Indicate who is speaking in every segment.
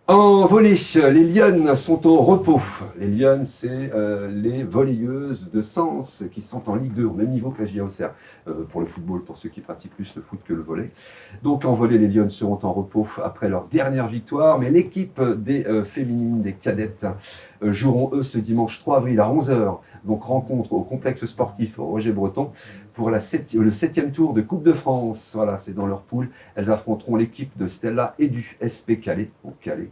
Speaker 1: En volley, les lionnes sont au repos. Les lionnes, c'est les volleyeuses de Sens qui sont en Ligue 2, au même niveau que la JA Auxerre, pour le football, pour ceux qui pratiquent plus le foot que le volley. Donc en volley, les lionnes seront en repos après leur dernière victoire, mais l'équipe des féminines, des cadettes, joueront eux ce dimanche 3 avril à 11 h. Donc rencontre au complexe sportif Roger Breton pour le 7e tour de Coupe de France. Voilà, c'est dans leur poule. Elles affronteront l'équipe de Stella et du SP Calais, donc Calais,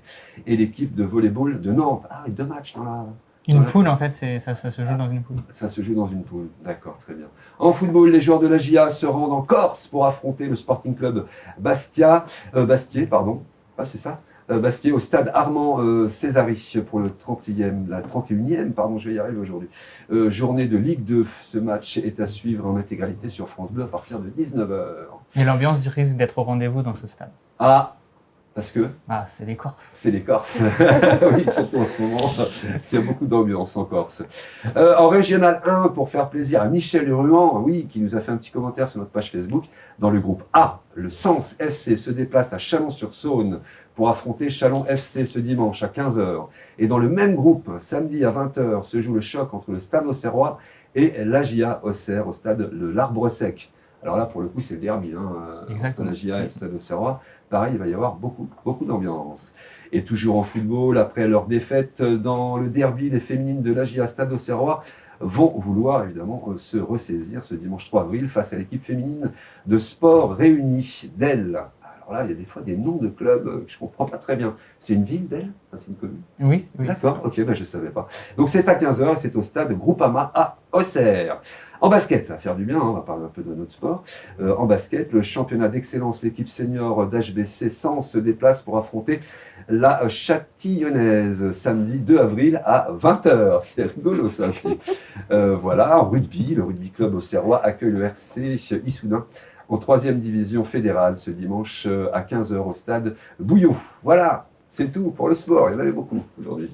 Speaker 1: et l'équipe de volleyball de Nantes. Ah, 2 matchs dans la...
Speaker 2: Une poule, en fait, ça se joue dans une poule.
Speaker 1: Ça se joue dans une poule, d'accord, très bien. En football, les joueurs de la JA se rendent en Corse pour affronter le Sporting Club Bastier, pardon. Ah, c'est ça Bastier au stade Armand Césari pour la 31e, pardon, je vais y arriver aujourd'hui. Journée de Ligue 2. Ce match est à suivre en intégralité sur France Bleu à partir de 19 h.
Speaker 2: Et l'ambiance risque d'être au rendez-vous dans ce stade.
Speaker 1: Ah, parce que
Speaker 2: Ah, c'est les Corses.
Speaker 1: C'est les Corses. Oui, surtout en ce moment, il y a beaucoup d'ambiance en Corse. En Régional 1, pour faire plaisir à Michel Ruan, oui, qui nous a fait un petit commentaire sur notre page Facebook, dans le groupe A, le Sens FC se déplace à Chalon-sur-Saône pour affronter Chalon FC ce dimanche à 15 h. Et dans le même groupe, samedi à 20 h, se joue le choc entre le Stade Auxerrois et l'AJA Auxerre au stade de l'Arbre Sec. Alors là, pour le coup, c'est le derby, entre l'AJA et le Stade Auxerrois. Pareil, il va y avoir beaucoup d'ambiance. Et toujours en football, après leur défaite dans le derby, les féminines de l'AJA Stade Auxerrois vont vouloir évidemment se ressaisir ce dimanche 3 avril face à l'équipe féminine de Sport Réunis d'Elle. Alors là, il y a des fois des noms de clubs que je ne comprends pas très bien. C'est une ville d'Elle? C'est une commune?
Speaker 2: Oui.
Speaker 1: D'accord, ok, ben je ne savais pas. Donc c'est à 15 h, c'est au stade Groupama à Auxerre. En basket, ça va faire du bien, on va parler un peu de notre sport. En basket, le championnat d'excellence, l'équipe senior d'HBC Sens se déplace pour affronter la Châtillonnaise samedi 2 avril à 20 h. C'est rigolo ça aussi. Voilà, en rugby, le rugby club auxerrois accueille le RC Issoudun en 3e division fédérale ce dimanche à 15 h au stade Bouillot. Voilà, c'est tout pour le sport, il y en avait beaucoup aujourd'hui.